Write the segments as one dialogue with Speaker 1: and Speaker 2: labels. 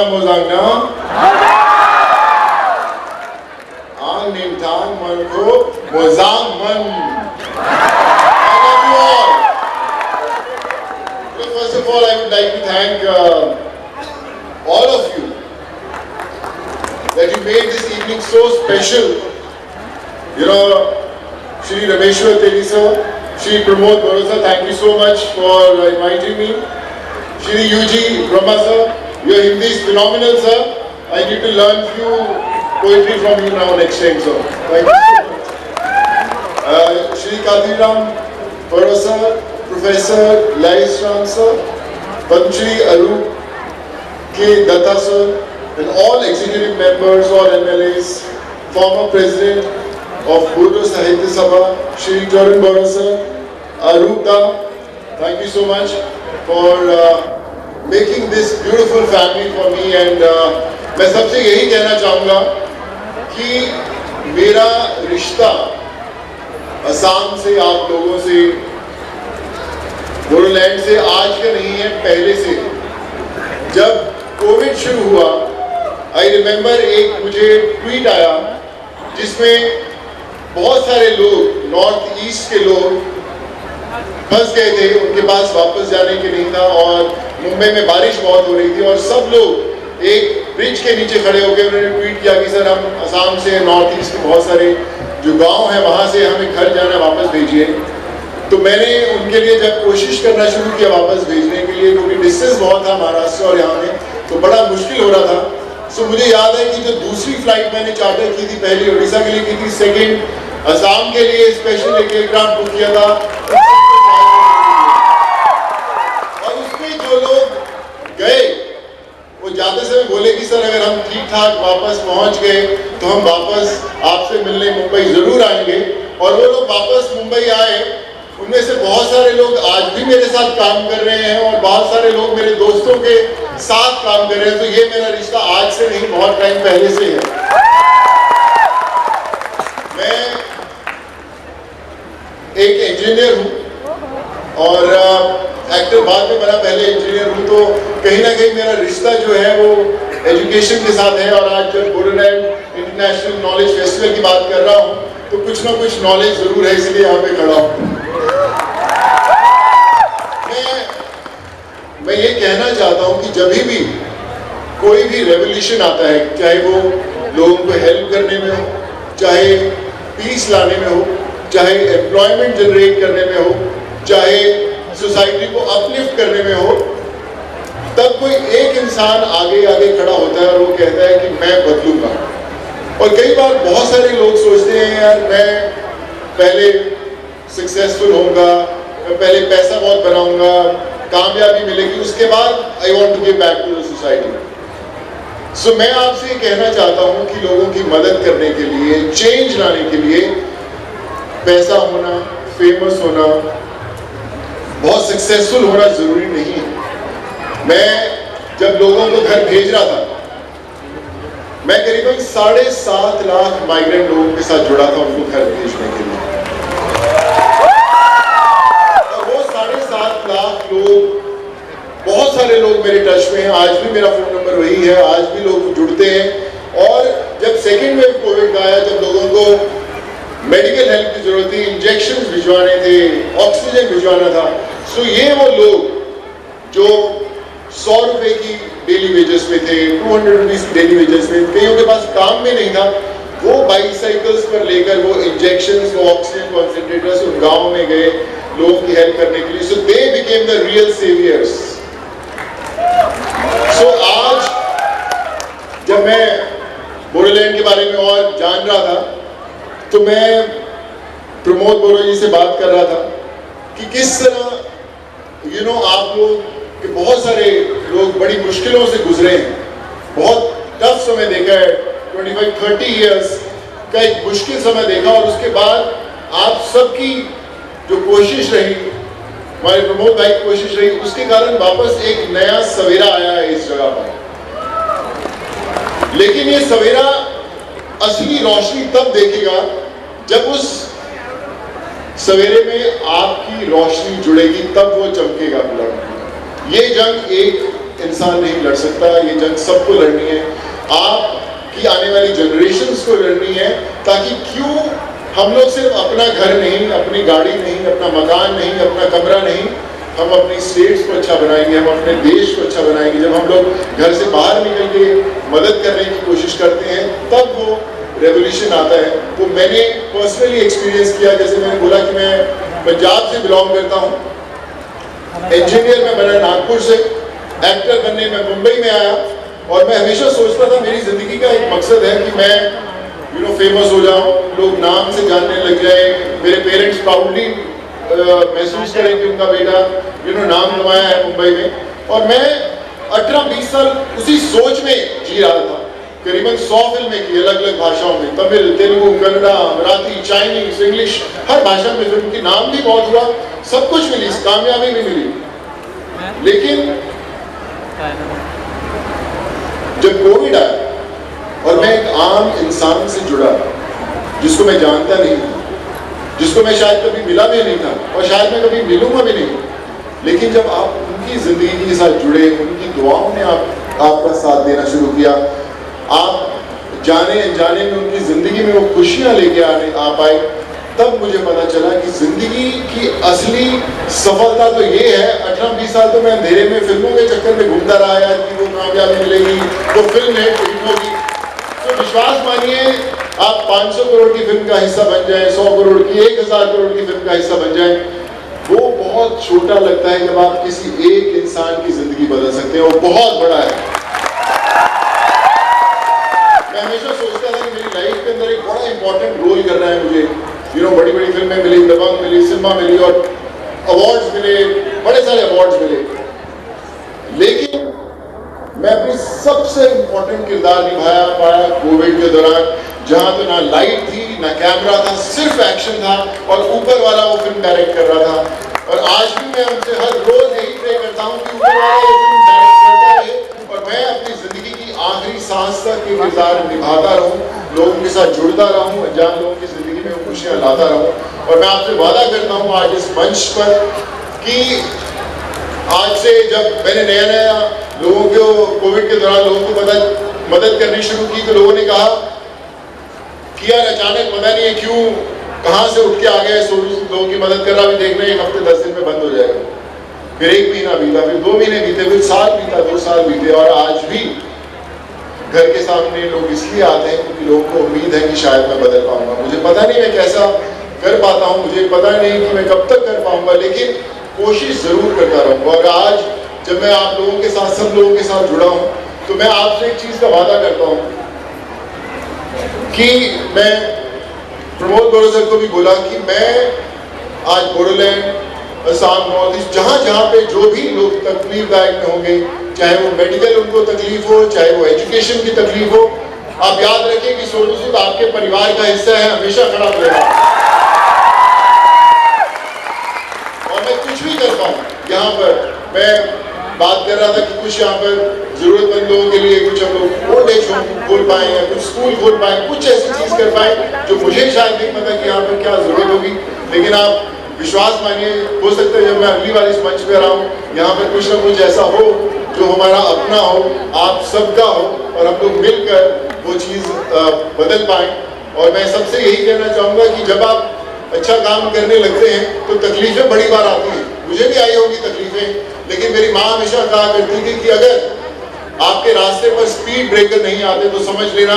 Speaker 1: Mozangna. Ang Nintang Manko Mozangman. I love you all. So first of all, I would like to thank all of you that you made this evening so special. You know, Shri Rameshwar Teli sir, Shri Pramod Borosa, thank you so much for inviting me. Shri UG Brahma sir, your Hindi is phenomenal sir. I need to learn few poetry from you now next time sir. Thank you so much. Shri Kadhiram Borosa, Professor Lais Ram sir, Padmashri Arup K. Datta sir, and all executive members, all MLAs, former President of Urdu Sahitya Sabha, Shri Charan Borosa, Arup da, thank you so much for making this beautiful family for me. And मैं सबसे यही कहना चाहूँगा कि मेरा रिश्ता असम से, आप लोगों से, बोडोलैंड से आज का नहीं है, पहले से। जब कोविड शुरू हुआ, आई रिमेंबर एक मुझे ट्वीट आया जिसमें बहुत सारे लोग, नॉर्थ ईस्ट के लोग फंस गए थे, उनके पास वापस जाने के नहीं था और मुंबई में बारिश बहुत हो रही थी और सब लोग एक ब्रिज के नीचे खड़े होकर उन्होंने ट्वीट किया कि सर हम असम से, नॉर्थ ईस्ट के बहुत सारे जो गांव हैं वहाँ से हमें घर जाना, वापस भेजिए। तो मैंने उनके लिए जब कोशिश करना शुरू किया वापस भेजने के लिए, क्योंकि डिस्टेंस बहुत था महाराष्ट्र और यहाँ में, तो बड़ा मुश्किल हो रहा था। सो मुझे याद है कि जो दूसरी फ्लाइट मैंने चार्टर की थी, पहली उड़ीसा के लिए की थी, सेकंड असम के लिए स्पेशल एक एयरक्राफ्ट बुक किया था और उसमें जो लोग गए वो जाते समय बोले कि सर अगर हम ठीक ठाक वापस पहुंच गए तो हम वापस आपसे मिलने मुंबई जरूर आएंगे। और वो लोग वापस मुंबई आए, उनमें से बहुत सारे लोग आज भी मेरे साथ काम कर रहे हैं और बहुत सारे लोग मेरे दोस्तों के साथ काम कर रहे हैं। तो ये मेरा रिश्ता आज से नहीं, बहुत टाइम पहले से है। मैं एक इंजीनियर हूँ और एक्टर बाद में बना, पहले इंजीनियर हूँ, तो कहीं ना कहीं मेरा रिश्ता जो है वो एजुकेशन के साथ है। और आज जब बोडोलैंड इंटरनेशनल नॉलेज फेस्टिवल की बात कर रहा हूँ तो कुछ ना कुछ नॉलेज जरूर है, इसलिए यहाँ पे खड़ा हूँ। मैं ये कहना चाहता हूँ कि जब भी कोई भी रेवोल्यूशन आता है, चाहे वो लोगों को हेल्प करने में हो, चाहे पीस लाने में हो, चाहे एम्प्लॉयमेंट जनरेट करने में हो, चाहे सोसाइटी को अपलिफ्ट करने में हो, तब कोई एक इंसान आगे आगे खड़ा होता है और वो कहता है कि मैं बदलूंगा। और कई बार बहुत सारे लोग सोचते हैं यार मैं पहले सक्सेसफुल होऊंगा, मैं पहले पैसा बहुत बनाऊंगा, कामयाबी मिलेगी, उसके बाद I want to give back to the society. So मैं आपसे कहना चाहता हूं कि लोगों की मदद करने के लिए, चेंज लाने के लिए पैसा होना, फेमस होना, बहुत सक्सेसफुल होना जरूरी नहीं है। मैं जब लोगों को घर भेज रहा था, मैं करीबन 7.5 लाख माइग्रेंट लोगों के साथ जुड़ा था उनको घर भेजने के लिए। और वो 7.5 लाख लोग, बहुत सारे लोग मेरे टच में हैं, आज भी मेरा फोन नंबर वही है, आज भी लोग जुड़ते हैं। और जब सेकेंड वेव कोविड का आया, जब लोगों को मेडिकल हेल्प की जरूरत थी, इंजेक्शन भिजवाने थे, ऑक्सीजन भिजवाना था, सो ये वो लोग जो 100 रुपए की डेली वेजेस पे थे, 200 रुपीज की डेली वेजेस पे, कईयों के पास काम में नहीं था, वो बाइसाइकिल्स पर लेकर वो इंजेक्शंस, वो ऑक्सीजन कॉन्सेंट्रेटर्स उन गाँव में गए लोगों की हेल्प करने के लिए। So they became the real saviours. So आज जब मैं बोडोलैंड के बारे में और जान रहा था तो मैं प्रमोद बोरो जी से बात कर रहा था कि किस तरह आप लोग के बहुत सारे लोग बड़ी मुश्किलों से गुजरे हैं, बहुत टफ समय देखा है, 25-30 इयर्स का एक मुश्किल समय देखा, और उसके बाद आप सबकी जो कोशिश रही, हमारे प्रमोद भाई की कोशिश रही, उसके कारण वापस एक नया सवेरा आया है इस जगह पर। लेकिन ये सवेरा असली रोशनी तब देखेगा जब उस सवेरे में आपकी रोशनी जुड़ेगी, तब वो चमकेगा पूरा। ये जंग एक इंसान नहीं लड़ सकता, ये जंग सबको लड़नी है, आपकी आने वाली जनरेशन्स को लड़नी है, ताकि क्यों हम लोग सिर्फ अपना घर नहीं, अपनी गाड़ी नहीं, अपना मकान नहीं, अपना कमरा नहीं, हम अपनी स्टेट्स को अच्छा बनाएंगे, हम अपने देश को अच्छा बनाएंगे। जब हम लोग घर से बाहर निकल के मदद करने की कोशिश करते हैं तब वो रेवोल्यूशन आता है। वो मैंने पर्सनली एक्सपीरियंस किया। जैसे मैंने बोला कि मैं पंजाब से बिलोंग करता हूँ, इंजीनियर मैं बना नागपुर से, एक्टर बनने मैं मुंबई में आया, और मैं हमेशा सोचता था मेरी ज़िंदगी का एक मकसद है कि मैं फेमस हो जाऊँ, लोग नाम से जानने लग जाए, मेरे पेरेंट्स प्राउडली महसूस करें कि उनका बेटा नाम कमाया है मुंबई में। और मैं 18-20 साल उसी सोच में जी रहा था। करीबन 100 फिल्में की अलग अलग भाषाओं में, तमिल, तेलुगु, कन्नड़ा, मराठी, चाइनीज, इंग्लिश, हर भाषा में फिल्म की, नाम भी बहुत हुआ, सब कुछ मिली, कामयाबी भी मिली। लेकिन जब कोविड आया और मैं एक आम इंसान से जुड़ा जिसको मैं जानता नहीं था, जिसको मैं शायद कभी मिला भी नहीं था और शायद मैं कभी मिलूंगा भी नहीं, लेकिन जब आप उनकी जिंदगी के साथ जुड़े, उनकी दुआओं ने आपका साथ देना शुरू किया, आप जाने अनजाने में उनकी जिंदगी में वो खुशियां लेके आ पाए, तब मुझे पता चला कि जिंदगी की असली सफलता तो ये है। 18-20 साल तो मैं अंधेरे में फिल्मों के चक्कर में घूमता रहा यार कि वो कामयाबी मिलेगी, वो फिल्म हिट होगी। तो विश्वास मानिए, आप 500 करोड़ की फिल्म का हिस्सा बन जाए, 100 करोड़ की, 1000 करोड़ की फिल्म का हिस्सा बन जाए, वो बहुत छोटा लगता है जब आप किसी एक इंसान की जिंदगी बदल सकते हैं। वो बहुत बड़ा है। मैं हमेशा सोचता था कि मेरी लाइफ के अंदर एक बड़ा इंपॉर्टेंट रोल करना है मुझे। बड़ी बड़ी फिल्में मिली, दबंग मिली, सिनेमा मिली और अवार्ड्स मिले, बड़े सारे अवार्ड्स मिले, लेकिन मैं अपनी सबसे इंपॉर्टेंट किरदार निभाया पाया कोविड के दौरान, जहां तो ना लाइट थी, ना कैमरा था, सिर्फ एक्शन था और ऊपर वाला वो फिल्म डायरेक्ट कर रहा था। और आज भी मैं उनसे हर रोज यही प्रे करता हूँ कि ऊपर वाला ये फिल्म डायरेक्ट करता रहे और मैं अपनी जिंदगी की आखिरी सांस तक ये किरदार निभाता रहूँ, लोगों के साथ जुड़ता रहूँ, अनजान लोगों की जिंदगी में खुशियाँ लाता रहूँ। और मैं आपसे वादा करता हूँ आज इस मंच पर कि आज से जब मैंने नया लोगों को कोविड के दौरान लोगों को मदद करनी शुरू की, तो लोगों ने कहा कि यार अचानक पता नहीं है क्यों कहाँ से उठ के आ गए, लोगों की मदद करना भी देखना 1 हफ्ते 10 दिन में बंद हो जाएगा। फिर 1 महीना बीता, फिर 2 महीने बीते, फिर साल बीता, 2 साल बीते, और आज भी घर के सामने लोग इसलिए आते हैं क्योंकि लोगों को उम्मीद है कि शायद मैं बदल पाऊंगा। मुझे पता नहीं मैं कैसा कर पाता हूँ, मुझे पता नहीं कि मैं कब तक कर पाऊंगा, लेकिन कोशिश जरूर करता रहूंगा। और आज जब मैं आप लोगों के साथ, सब लोगों के साथ जुड़ा हूं, तो मैं आपसे एक चीज का वादा करता हूं कि मैं प्रमोद गौरव सर को भी बोला कि मैं आज बोडोलैंड, असम, नॉर्थ ईस्ट, जहां पे जो भी लोग तकलीफदायक में होंगे, चाहे वो मेडिकल उनको तकलीफ हो, चाहे वो एजुकेशन की तकलीफ हो, आप याद रखें कि सोनू सूद आपके परिवार का हिस्सा है, हमेशा खड़ा रहेगा। और मैं कुछ भी कर पाऊं यहाँ पर, मैं बात कर रहा था कि कुछ यहाँ पर जरूरतमंद लोगों के लिए कुछ हम लोग ओल्ड एज होम खोल पाए या कुछ स्कूल खोल पाए, कुछ ऐसी चीज कर पाए जो मुझे शायद नहीं पता कि यहाँ पर क्या जरूरत होगी। लेकिन आप विश्वास मानिए, हो सकता है जब मैं अगली बार इस मंच पे रहा हूँ, यहाँ पर कुछ ना कुछ ऐसा हो जो हमारा अपना हो, आप सबका हो, और हम लोग मिलकर वो चीज बदल पाए। और मैं सबसे यही कहना चाहूंगा कि जब आप अच्छा काम करने लगते हैं तो तकलीफें बड़ी बार आती हैं, मुझे भी आई होगी तकलीफें, लेकिन मेरी माँ हमेशा कहा करती थी कि अगर आपके रास्ते पर स्पीड ब्रेकर नहीं आते तो समझ लेना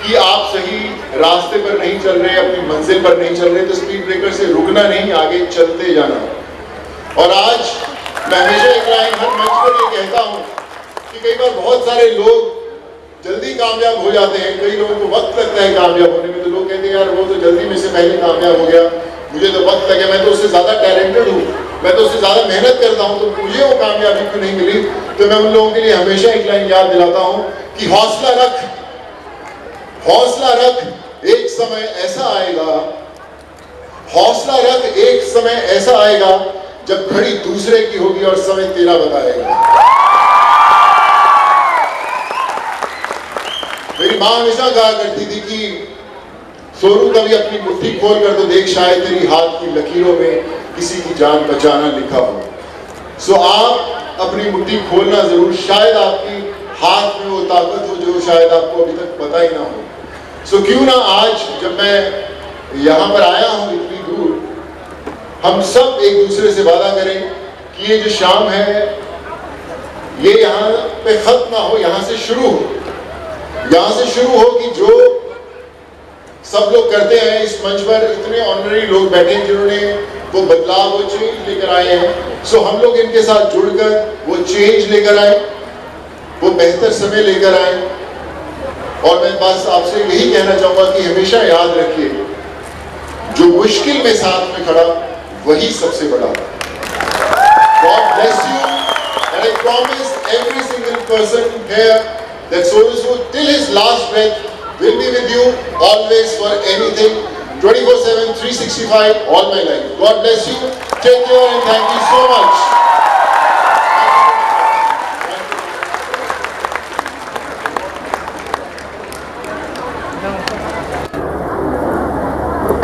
Speaker 1: कि आप सही रास्ते पर नहीं चल रहे, अपनी मंजिल पर नहीं चल रहे। तो स्पीड ब्रेकर से रुकना नहीं, आगे चलते जाना। और आज मैं हमेशा एक लाइन हर मंच पर ये कहता हूँ कि कई बार बहुत सारे लोग जल्दी कामयाब हो जाते हैं, कई लोगों को वक्त लगता है कामयाब होने में। तो लोग कहते हैं यार वो तो जल्दी में से पहले कामयाब हो गया, मुझे तो वक्त लगे, मैं तो उससे ज्यादा टैलेंटेड हूँ, मैं तो उससे ज्यादा मेहनत करता हूँ, तो मुझे वो कामयाबी क्यों नहीं मिली। तो मैं उन लोगों के लिए हमेशा एक लाइन याद दिलाता हूँ कि हौसला रख, हौसला रख, एक समय ऐसा आएगा, हौसला रख, एक समय ऐसा आएगा जब घड़ी दूसरे की होगी और समय तेरा बताएगा। मेरी माँ हमेशा कहा करती थी कि सोनू कभी अपनी मुट्ठी खोल कर तो देख, शायद तेरी हाथ की लकीरों में किसी की जान बचाना लिखा हो। सो आप अपनी मुट्ठी खोलना जरूर, शायद आपकी हाथ में वो ताकत हो जो शायद आपको अभी तक पता ही ना हो। सो क्यों ना आज जब मैं यहाँ पर आया हूँ इतनी दूर, हम सब एक दूसरे से वादा करें कि ये जो शाम है ये यहाँ पे खत्म ना हो, यहाँ से शुरू हो। यहाँ से शुरू हो कि जो सब लोग करते हैं इस मंच पर, इतने ऑनररी लोग बैठे हैं जिन्होंने वो बदलाव, वो चेंज लेकर आए हैं। सो हम लोग इनके साथ जुड़कर वो चेंज लेकर आए, वो बेहतर समय लेकर आए। और मैं बस आपसे यही कहना चाहूंगा कि हमेशा याद रखिए, जो मुश्किल में साथ में खड़ा वही सबसे बड़ा। God bless you, and I promise every single person here that Sorusu till his last breath will be with you always for anything, 24/7, 365, all my life. God bless you. Take care and thank you so much.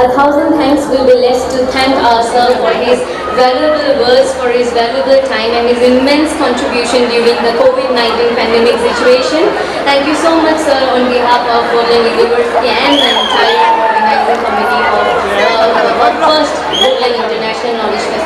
Speaker 2: 1,000 thanks will be less to thank our sir for his valuable words, for his valuable time and his immense contribution during the COVID-19 pandemic situation. Thank you so much, sir, on behalf of Bowling University and the entire organizing committee of the first Bowling International Knowledge Festival.